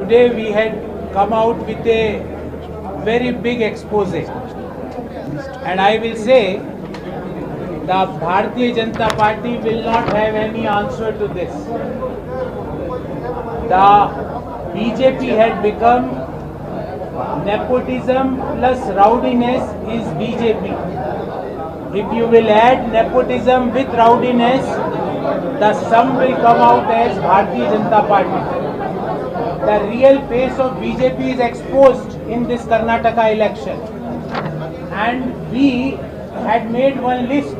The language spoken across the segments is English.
Today we had come out with a very big expose, and I will say the Bharatiya Janata Party will not have any answer to this. The BJP had become nepotism plus rowdiness is BJP. If you will add nepotism with rowdiness, the sum will come out as Bharatiya Janata Party. The real face of BJP is exposed in this Karnataka election, and we had made one list.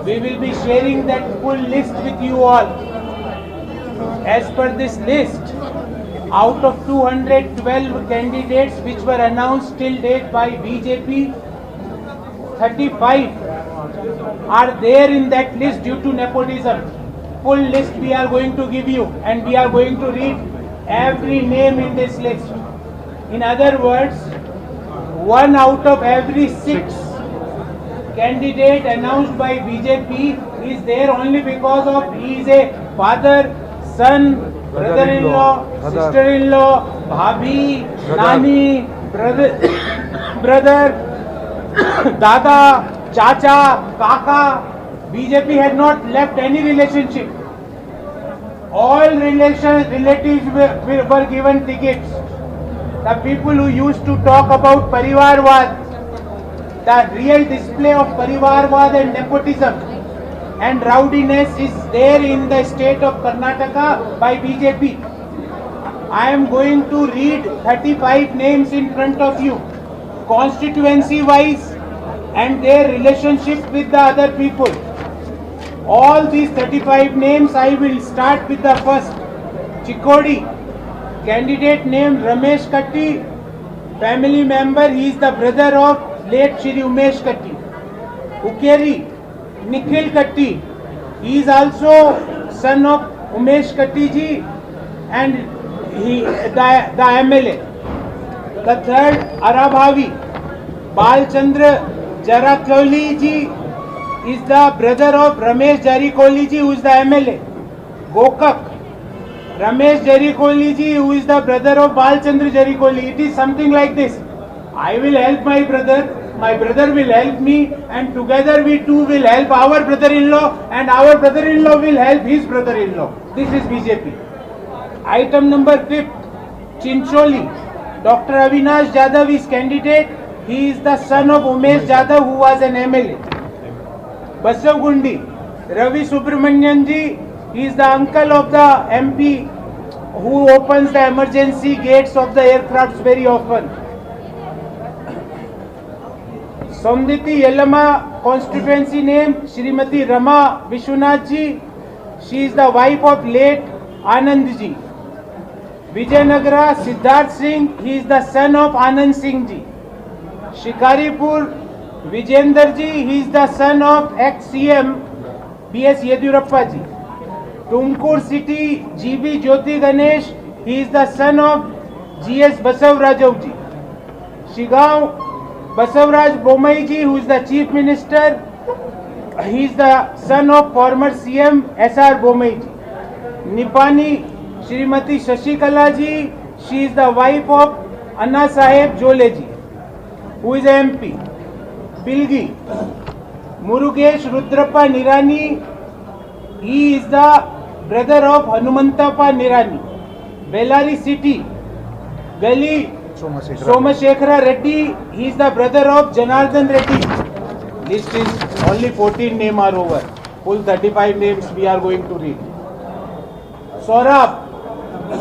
We will be sharing that full list with you all. As per this list, out of 212 candidates which were announced till date by BJP, 35 are there in that list due to nepotism. Full list we are going to give you, and we are going to read every name in this list. In other words, 1 out of every 6 candidate announced by BJP is there only because of he is a father, son, brother-in-law, sister-in-law, bhabhi, nani, brother, dada, chacha, kaka. BJP had not left any relationship. All relatives were given tickets. The people who used to talk about Parivarvad, the real display of Parivarvad and nepotism and rowdiness is there in the state of Karnataka by BJP. I am going to read 35 names in front of you, constituency wise and their relationship with the other people. All these 35 names, I will start with the first. Chikodi, candidate named Ramesh Katti, family member, he is the brother of late Shri Umesh Katti. Ukeri, Nikhil Katti, he is also son of Umesh Katti ji and the MLA. The third, Arabhavi, Balchandra Jarakoli ji is the brother of Ramesh Jarikoli ji, who is the MLA. Gokak, Ramesh Jarikoli ji, who is the brother of Balchandra Jarikoli. It is something like this. I will help my brother will help me, and together we two will help our brother-in-law, and our brother-in-law will help his brother-in-law. This is BJP. Item number 5, Chincholi. Dr. Avinash Jadhav is candidate. He is the son of Umesh Jadhav, who was an MLA. Basavgundi, Ravi Subramanian ji, he is the uncle of the MP who opens the emergency gates of the aircrafts very often. Saunditi Yellama, constituency name Shrimati Rama Vishwanath ji, she is the wife of late Anand ji. Vijayanagara Siddharth Singh, he is the son of Anand Singh ji. Shikaripur Vijender ji, he is the son of ex-CM B.S. Yediyurappa ji. Tumkur city, G.B. Jyoti Ganesh, he is the son of G.S. Basavarajau ji. Shigaon, Basavaraj Bomai ji, who is the chief minister, he is the son of former CM S.R. Bomai ji. Nipani, Shrimati Shashikala ji, she is the wife of Anna Saheb Jole ji, who is a MP. Pilgi, Murugesh Rudrappa Nirani, he is the brother of Hanumantappa Nirani. Bellary city, Gali Somashekhara Reddy, he is the brother of Janardhan Reddy. List is only 14 names are over. Full 35 names we are going to read. Saurabh,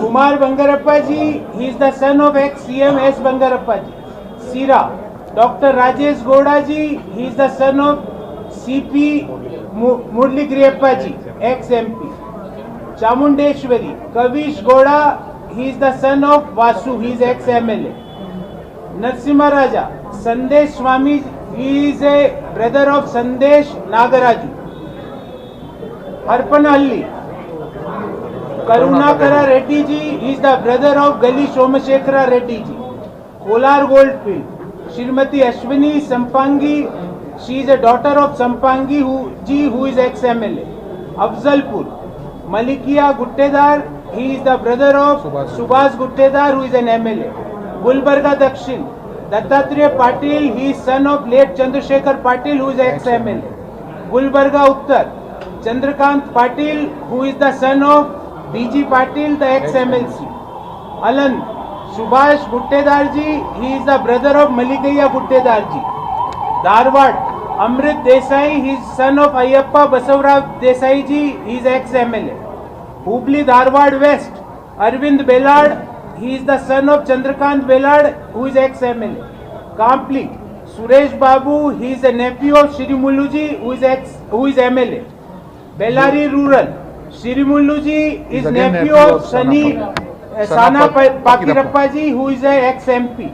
Kumar Bangarappa ji, he is the son of ex-CM S. Bangarappa ji. Sira, Dr. Rajesh Gowda ji, he is the son of CP Murli Griyappa ji, ex-MP. Chamundeshwari, Kavish Gowda, he is the son of Vasu, he is ex-MLA. Narsimha Raja, Sandesh Swami, he is a brother of Sandesh Nagaraju. Harpanahalli, Karunakara Reddy ji, he is the brother of Gali Somashekhara Reddy ji. Kolar Goldfield, Shrimati Ashwini Sampangi, she is a daughter of Sampangi who is ex-MLA. Afzalpur, Malikia Guttedar, he is the brother of Subhash Guttedar, who is an MLA. Gulbarga Dakshin, Dattatreya Patil, he is son of late Chandrasekhar Patil, who is ex-MLA. Gulbarga Uttar, Chandrakant Patil, who is the son of BG Patil, the ex-MLC. Alan, Subhash Guttedarji, he is the brother of Malikaya Guttedarji. Dharwad, Amrit Desai, he is son of Ayyappa Basavarao Desai ji, he is ex-MLA. Hubli Dharwad West, Arvind Belad, he is the son of Chandrakant Belad, who is ex-MLA. Kampli, Suresh Babu, he is a nephew of Shri Mulluji, who is MLA. Bellary Rural, Shri Mulluji is nephew of Sani Sana Pakirappa ji, who is a ex-MP.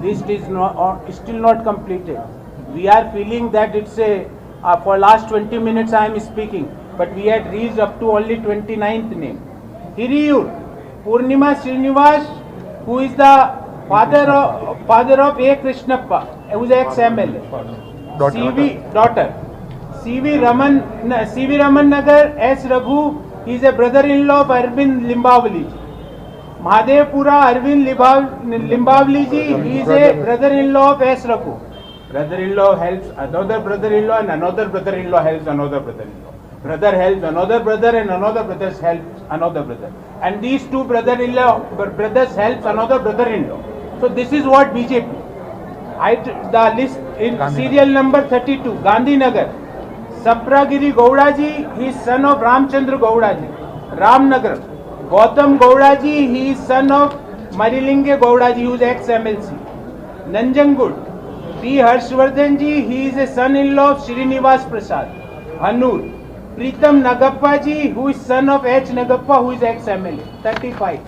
List is still not completed. We are feeling that it's a for last 20 minutes I am speaking, but we had reached up to only 29th name. Hiriyur, Purnima Srinivas, who is the father of A. Krishnappa, who is ex-MLA. Daughter. CV Raman Nagar, S. Raghu, he is a brother-in-law of Arvind Limbavali. Mahadevpura Arvind Limbavali ji, he is a brother-in-law of S. Raghu. Brother-in-law helps another brother-in-law and another brother-in-law helps another brother-in-law. Brother helps another brother and another brother helps another brother. And these two brothers helps another brother-in-law. So this is what BJP. The list in serial number 32, Gandhinagar. Sapragiri Gowdaji, he is son of Ramchandra Gowdaji. Ramnagar. Gautam Gowdaji, he is son of Marilinge Gowdaji, who is ex-MLC. Nanjangud. P. Harshvardhanji, he is a son-in-law of Srinivas Prasad. Hanur. Pritam Nagappa who is son of H. Nagappa, who is ex-MLA. 35.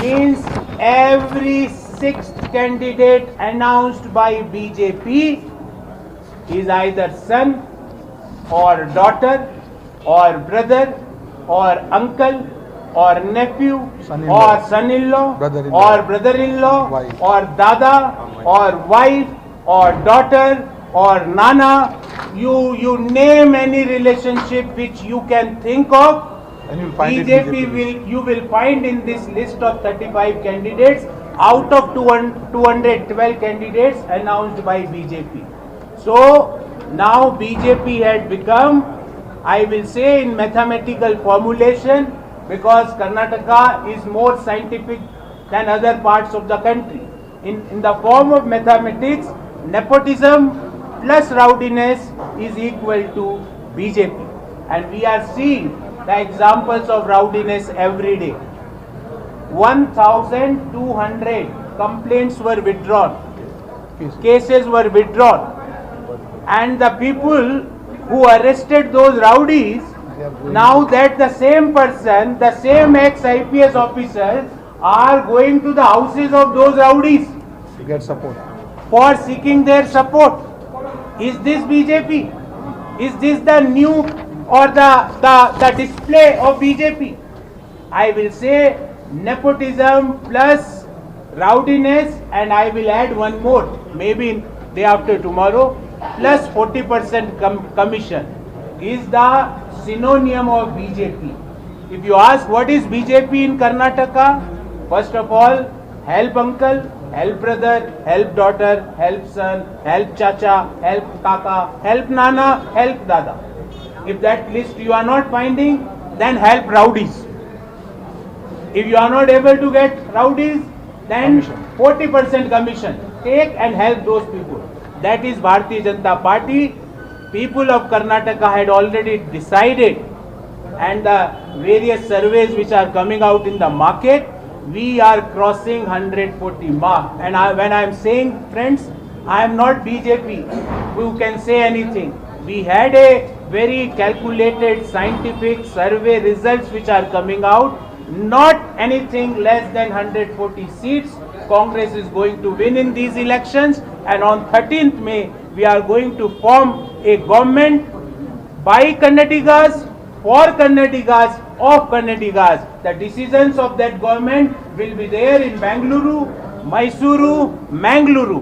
Means every sixth candidate announced by BJP is either son or daughter or brother or uncle or nephew or son-in-law or brother-in-law or dada or wife or daughter or nana. You name any relationship which you can think of, and you will find in this list of 35 candidates out of 212 candidates announced by BJP. So now BJP had become, I will say in mathematical formulation, because Karnataka is more scientific than other parts of the country. In the form of mathematics, nepotism plus rowdiness is equal to BJP. And we are seeing the examples of rowdiness every day. 1,200 complaints were withdrawn. Cases were withdrawn. And the people who arrested those rowdies, now that the same person, the same ex-IPS officers are going to the houses of those rowdies to get support for seeking their support. Is this BJP? Is this the new or the display of BJP? I will say nepotism plus rowdiness, and I will add one more, maybe day after tomorrow, plus 40% commission is the synonym of BJP. If you ask what is BJP in Karnataka, first of all, help uncle, help brother, help daughter, help son, help chacha, help kaka, help nana, help dada. If that list you are not finding, then help rowdies. If you are not able to get rowdies, then 40% commission. Take and help those people. That is Bharatiya Janata Party. People of Karnataka had already decided, and the various surveys which are coming out in the market, we are crossing 140 mark. And when I am saying, friends, I am not BJP who can say anything. We had a very calculated scientific survey results which are coming out. Not anything less than 140 seats. Congress is going to win in these elections, and on 13th May we are going to form a government by Kannadigas, for Kannadigas, of Kannadigas. The decisions of that government will be there in Bangalore, Mysuru, Mangaluru.